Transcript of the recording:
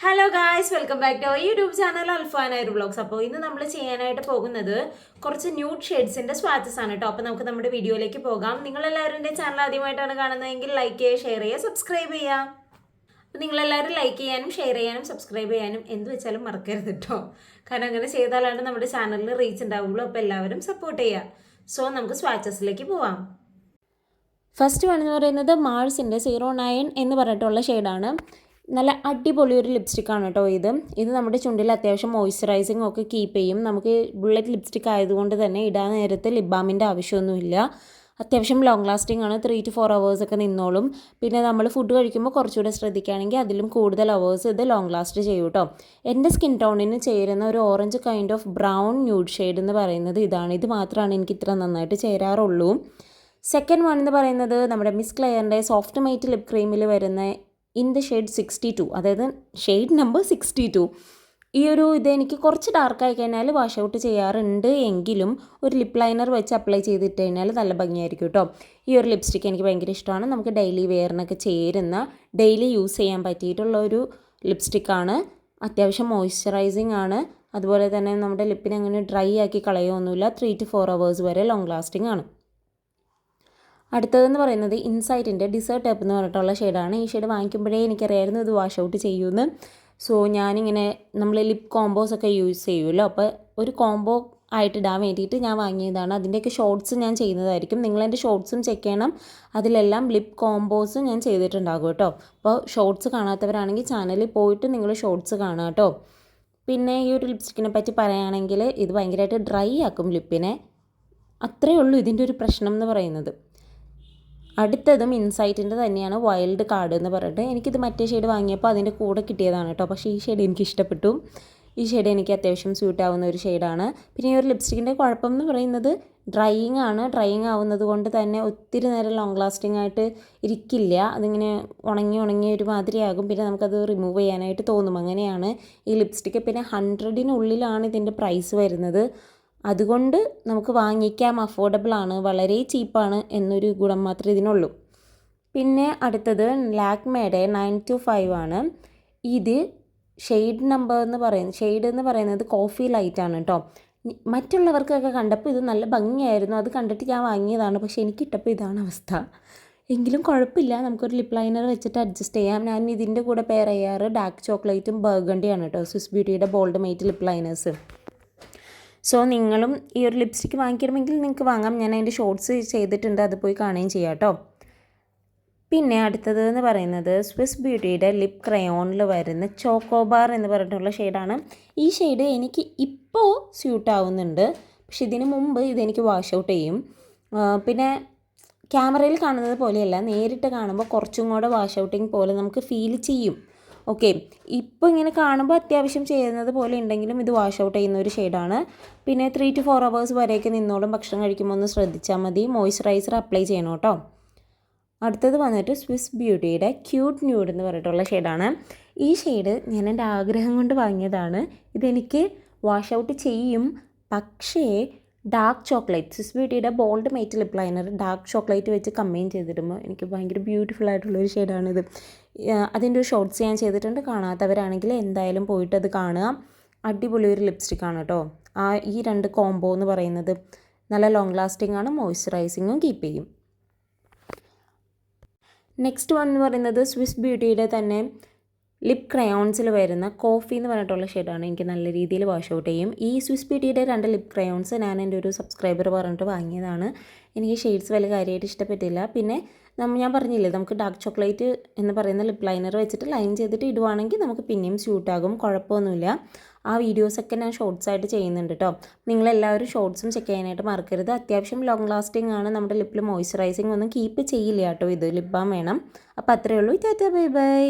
Hello guys, welcome back to YouTube channel അൽഫാനായ vlogs. അപ്പോൾ ഇന്ന് നമ്മൾ ചെയ്യാനായിട്ട് പോകുന്നത് കുറച്ച് ന്യൂഡ് ഷെയ്ഡ്സിൻ്റെ സ്വാച്ചസ് ആണ് കേട്ടോ. അപ്പോൾ നമുക്ക് നമ്മുടെ വീഡിയോയിലേക്ക് പോകാം. നിങ്ങളെല്ലാവരും എൻ്റെ ചാനൽ ആദ്യമായിട്ടാണ് കാണുന്നതെങ്കിൽ ലൈക്ക് ചെയ്യുക, ഷെയർ ചെയ്യുക, സബ്സ്ക്രൈബ് ചെയ്യുക. അപ്പോൾ നിങ്ങളെല്ലാവരും ലൈക്ക് ചെയ്യാനും ഷെയർ ചെയ്യാനും സബ്സ്ക്രൈബ് ചെയ്യാനും എന്ത് വെച്ചാലും മറക്കരുത് കേട്ടോ. കാരണം അങ്ങനെ ചെയ്താലാണ് നമ്മുടെ ചാനലിൽ റീച്ച് ഉണ്ടാവുള്ളൂ. അപ്പോൾ എല്ലാവരും സപ്പോർട്ട് ചെയ്യുക. സോ നമുക്ക് സ്വാച്ചസിലേക്ക് പോവാം. ഫസ്റ്റ് വൺ എന്ന് പറയുന്നത് മാൾസിൻ്റെ 09 എന്ന് പറഞ്ഞിട്ടുള്ള ഷെയ്ഡാണ്. നല്ല അടിപൊളി ഒരു ലിപ്സ്റ്റിക്കാണ് കേട്ടോ ഇത് നമ്മുടെ ചുണ്ടിൽ അത്യാവശ്യം മോയ്സ്ചറൈസിങ് ഒക്കെ കീപ്പ് ചെയ്യും. നമുക്ക് ബുള്ളറ്റ് ലിപ്സ്റ്റിക് ആയതുകൊണ്ട് തന്നെ ഇടാൻ നേരത്ത് ലിപ് ബാമിൻ്റെ ആവശ്യമൊന്നുമില്ല. അത്യാവശ്യം ലോങ് ലാസ്റ്റിംഗ് ആണ്, 3 to 4 hours ഒക്കെ നിന്നോളും. പിന്നെ നമ്മൾ ഫുഡ് കഴിക്കുമ്പോൾ കുറച്ചുകൂടെ ശ്രദ്ധിക്കുകയാണെങ്കിൽ അതിലും കൂടുതൽ അവേഴ്സ് ഇത് ലോങ് ലാസ്റ്റ് ചെയ്യും കേട്ടോ. എൻ്റെ സ്കിൻ ടോണിന് ചേരുന്ന ഒരു orange kind of brown nude shade എന്ന് പറയുന്നത് ഇതാണ്. ഇത് മാത്രമാണ് എനിക്ക് ഇത്ര നന്നായിട്ട് ചേരാറുള്ളൂ. സെക്കൻഡ് വൺ എന്ന് പറയുന്നത് നമ്മുടെ മിസ് ക്ലെയറിൻ്റെ സോഫ്റ്റ് മൈറ്റ് ലിപ് ക്രീമിൽ വരുന്ന ഇൻ ദ ഷെയ്ഡ് 62, അതായത് ഷെയ്ഡ് നമ്പർ 62. ഇതെനിക്ക് കുറച്ച് ഡാർക്കായി കഴിഞ്ഞാൽ വാഷ് ഔട്ട് ചെയ്യാറുണ്ട് എങ്കിലും ഒരു ലിപ് ലൈനർ വെച്ച് അപ്ലൈ ചെയ്തിട്ട് കഴിഞ്ഞാൽ നല്ല ഭംഗിയായിരിക്കും കേട്ടോ. ഈ ഒരു ലിപ്സ്റ്റിക്ക് എനിക്ക് ഭയങ്കര ഇഷ്ടമാണ്. നമുക്ക് ഡെയിലി വെയറിനൊക്കെ ചേരുന്ന, ഡെയിലി യൂസ് ചെയ്യാൻ പറ്റിയിട്ടുള്ള ഒരു ലിപ്സ്റ്റിക്കാണ്. അത്യാവശ്യം മോയ്സ്ചറൈസിങ് ആണ്. അതുപോലെ തന്നെ നമ്മുടെ ലിപ്പിനെ അങ്ങനെ ഡ്രൈ ആക്കി കളയൊന്നുമില്ല. 3 to 4 hours വരെ ലോങ് ലാസ്റ്റിംഗ് ആണ്. അടുത്തതെന്ന് പറയുന്നത് ഇൻസൈറ്റിൻ്റെ ഡിസേർട്ട് ടൈപ്പ് എന്ന് പറഞ്ഞിട്ടുള്ള ഷെയ്ഡാണ്. ഈ ഷെയ്ഡ് വാങ്ങിക്കുമ്പോഴേ എനിക്കറിയായിരുന്നു ഇത് വാഷ് ഔട്ട് ചെയ്യുമെന്ന്. സോ ഞാനിങ്ങനെ നമ്മൾ ലിപ് കോംബോസ് ഒക്കെ യൂസ് ചെയ്യുമല്ലോ, അപ്പോൾ ഒരു കോംബോ ആയിട്ട് ഇടാൻ വേണ്ടിയിട്ട് ഞാൻ വാങ്ങിയതാണ്. അതിൻ്റെയൊക്കെ ഷോർട്സ് ഞാൻ ചെയ്യുന്നതായിരിക്കും. നിങ്ങളെൻ്റെ ഷോർട്സും ചെക്ക് ചെയ്യണം. അതിലെല്ലാം ലിപ് കോംബോസ് ഞാൻ ചെയ്തിട്ടുണ്ടാകും കേട്ടോ. അപ്പോൾ ഷോർട്സ് കാണാത്തവരാണെങ്കിൽ ചാനലിൽ പോയിട്ട് നിങ്ങൾ ഷോർട്സ് കാണുക കേട്ടോ. പിന്നെ ഈ ഒരു ലിപ്സ്റ്റിക്കിനെ പറ്റി പറയുകയാണെങ്കിൽ ഇത് ഭയങ്കരമായിട്ട് ഡ്രൈ ആക്കും ലിപ്പിനെ. അത്രയേ ഉള്ളൂ ഇതിൻ്റെ ഒരു പ്രശ്നം എന്ന് പറയുന്നത്. അടുത്തതും ഇൻസൈറ്റിൻ്റെ തന്നെയാണ്, വൈൽഡ് കാർഡ് എന്ന് പറഞ്ഞിട്ട്. എനിക്കിത് മറ്റേ ഷെയ്ഡ് വാങ്ങിയപ്പോൾ അതിൻ്റെ കൂടെ കിട്ടിയതാണ് കേട്ടോ. പക്ഷേ ഈ ഷെയ്ഡ് എനിക്ക് ഇഷ്ടപ്പെട്ടു. ഈ ഷെയ്ഡ് എനിക്ക് അത്യാവശ്യം സ്യൂട്ട് ആവുന്ന ഒരു ഷെയ്ഡാണ്. പിന്നെ ഈ ഒരു ലിപ്സ്റ്റിക്കിൻ്റെ കുഴപ്പം എന്ന് പറയുന്നത് ഡ്രൈയിങ് ആണ്. ഡ്രൈയിങ് ആവുന്നത് കൊണ്ട് തന്നെ ഒത്തിരി നേരം ലോങ് ലാസ്റ്റിംഗ് ആയിട്ട് ഇരിക്കില്ല. അതിങ്ങനെ ഉണങ്ങി ഒരുമാതിരിയാകും. പിന്നെ നമുക്കത് റിമൂവ് ചെയ്യാനായിട്ട് തോന്നും. അങ്ങനെയാണ് ഈ ലിപ്സ്റ്റിക്ക്. പിന്നെ 100-നുള്ളിലാണ് ഇതിൻ്റെ പ്രൈസ് വരുന്നത്. അതുകൊണ്ട് നമുക്ക് വാങ്ങിക്കാം, അഫോർഡബിൾ ആണ്, വളരെ ചീപ്പാണ് എന്നൊരു ഗുണം മാത്രമേ ഇതിനുള്ളൂ. പിന്നെ അടുത്തത് ലാക്മേയുടെ 9 to 5 ആണ്. ഇത് ഷെയ്ഡ് എന്ന് പറയുന്നത് കോഫി ലൈറ്റ് ആണ് കേട്ടോ. മറ്റുള്ളവർക്കൊക്കെ കണ്ടപ്പോൾ ഇത് നല്ല ഭംഗിയായിരുന്നു, അത് കണ്ടിട്ട് ഞാൻ വാങ്ങിയതാണ്. പക്ഷേ എനിക്കിട്ടപ്പോൾ ഇതാണ് അവസ്ഥ. എങ്കിലും കുഴപ്പമില്ല, നമുക്കൊരു ലിപ് ലൈനർ വെച്ചിട്ട് അഡ്ജസ്റ്റ് ചെയ്യാം. ഞാൻ ഇതിൻ്റെ കൂടെ പെയർ ചെയ്യാറ് ഡാർക്ക് ചോക്ലേറ്റും ബർഗണ്ടിയാണ് കേട്ടോ, സ്വിസ് ബ്യൂട്ടിയുടെ bold matte lip liners. So നിങ്ങളും ഈ ഒരു ലിപ്സ്റ്റിക്ക് വാങ്ങിക്കണമെങ്കിൽ നിങ്ങൾക്ക് വാങ്ങാം. ഞാൻ അതിൻ്റെ ഷോർട്സ് ചെയ്തിട്ടുണ്ട്, അത് പോയി കാണുകയും ചെയ്യാം കേട്ടോ. പിന്നെ അടുത്തത് എന്ന് പറയുന്നത് സ്വിസ് ബ്യൂട്ടിയുടെ ലിപ് ക്രയോണിൽ വരുന്ന ചോക്കോബാർ എന്ന് പറഞ്ഞിട്ടുള്ള ഷെയ്ഡാണ്. ഈ ഷെയ്ഡ് എനിക്ക് ഇപ്പോൾ സ്യൂട്ട് ആവുന്നുണ്ട്, പക്ഷെ ഇതിന് മുമ്പ് ഇതെനിക്ക് വാഷ് ഔട്ട് ചെയ്യും. പിന്നെ ക്യാമറയിൽ കാണുന്നത് പോലെയല്ല, നേരിട്ട് കാണുമ്പോൾ കുറച്ചും കൂടെ വാഷ് ഔട്ടിങ് പോലെ നമുക്ക് ഫീൽ ചെയ്യും. ഓക്കെ, ഇപ്പോൾ ഇങ്ങനെ കാണുമ്പോൾ അത്യാവശ്യം ചെയ്യുന്നത് പോലെ ഉണ്ടെങ്കിലും ഇത് വാഷ് ഔട്ട് ചെയ്യുന്ന ഒരു ഷെയ്ഡാണ്. പിന്നെ 3 to 4 hours വരെയൊക്കെ നിന്നോളും. ഭക്ഷണം കഴിക്കുമ്പോൾ ഒന്ന് ശ്രദ്ധിച്ചാൽ മതി. മോയ്സ്ചറൈസർ അപ്ലൈ ചെയ്യണം കേട്ടോ. അടുത്തത് വന്നിട്ട് സ്വിസ് ബ്യൂട്ടിയുടെ ക്യൂട്ട് ന്യൂഡ് എന്ന് പറഞ്ഞിട്ടുള്ള ഷെയ്ഡാണ്. ഈ ഷെയ്ഡ് ഞാൻ എൻ്റെ ആഗ്രഹം കൊണ്ട് വാങ്ങിയതാണ്. ഇതെനിക്ക് വാഷ് ഔട്ട് ചെയ്യും, പക്ഷേ ഡാർക്ക് ചോക്ലേറ്റ്, സ്വിസ് ബ്യൂട്ടിയുടെ bold matte lip liner dark chocolate വെച്ച് കമ്പൈൻ ചെയ്തിടുമ്പോൾ എനിക്ക് ഭയങ്കര ബ്യൂട്ടിഫുൾ ആയിട്ടുള്ളൊരു ഷെയ്ഡാണിത്. അതിൻ്റെ ഒരു ഷോർട്സ് ഞാൻ ചെയ്തിട്ടുണ്ട്. കാണാത്തവരാണെങ്കിൽ എന്തായാലും പോയിട്ട് അത് കാണുക. അടിപൊളി ഒരു ലിപ്സ്റ്റിക്കാണ് കേട്ടോ. ഈ 2 കോംബോ എന്ന് പറയുന്നത് നല്ല ലോങ് ലാസ്റ്റിംഗ് ആണ്, മോയ്സ്ചറൈസിങ്ങും കീപ്പ് ചെയ്യും. നെക്സ്റ്റ് വൺ എന്ന് പറയുന്നത് സ്വിസ് ബ്യൂട്ടിയുടെ തന്നെ ലിപ് ക്രയോൺസിൽ വരുന്ന കോഫി എന്ന് പറഞ്ഞിട്ടുള്ള ഷെയ്ഡാണ്. എനിക്ക് നല്ല രീതിയിൽ വാഷ് ഔട്ട് ചെയ്യും. ഈ സ്വിസ് ബ്യൂട്ടിയുടെ 2 ലിപ് ക്രയോൺസ് ഞാൻ എൻ്റെ ഒരു സബ്സ്ക്രൈബർ പറഞ്ഞിട്ട് വാങ്ങിയതാണ്. എനിക്ക് ഷെയ്ഡ്സ് വലിയ കാര്യമായിട്ട് ഇഷ്ടപ്പെട്ടില്ല. പിന്നെ ഞാൻ പറഞ്ഞില്ലേ, നമുക്ക് ഡാർക്ക് ചോക്ലേറ്റ് എന്ന് പറയുന്ന ലിപ് ലൈനർ വെച്ചിട്ട് ലൈൻ ചെയ്തിട്ട് ഇടുവാണെങ്കിൽ നമുക്ക് പിന്നെയും സ്യൂട്ടാകും, കുഴപ്പമൊന്നുമില്ല. ആ വീഡിയോസൊക്കെ ഞാൻ ഷോർട്സ് ആയിട്ട് ചെയ്യുന്നുണ്ട് കേട്ടോ. നിങ്ങളെല്ലാവരും ഷോർട്സും ചെക്ക് ചെയ്യാനായിട്ട് മറക്കരുത്. അത്യാവശ്യം ലോങ് ലാസ്റ്റിംഗ് ആണ്. നമ്മുടെ ലിപ്പിൽ മോയ്സ്ചറൈസിങ് ഒന്നും കീപ്പ് ചെയ്യില്ല കേട്ടോ. ഇത് ലിപ് ബാം വേണം. അപ്പോൾ അത്രയേ ഉള്ളൂ. Tata, bye bye.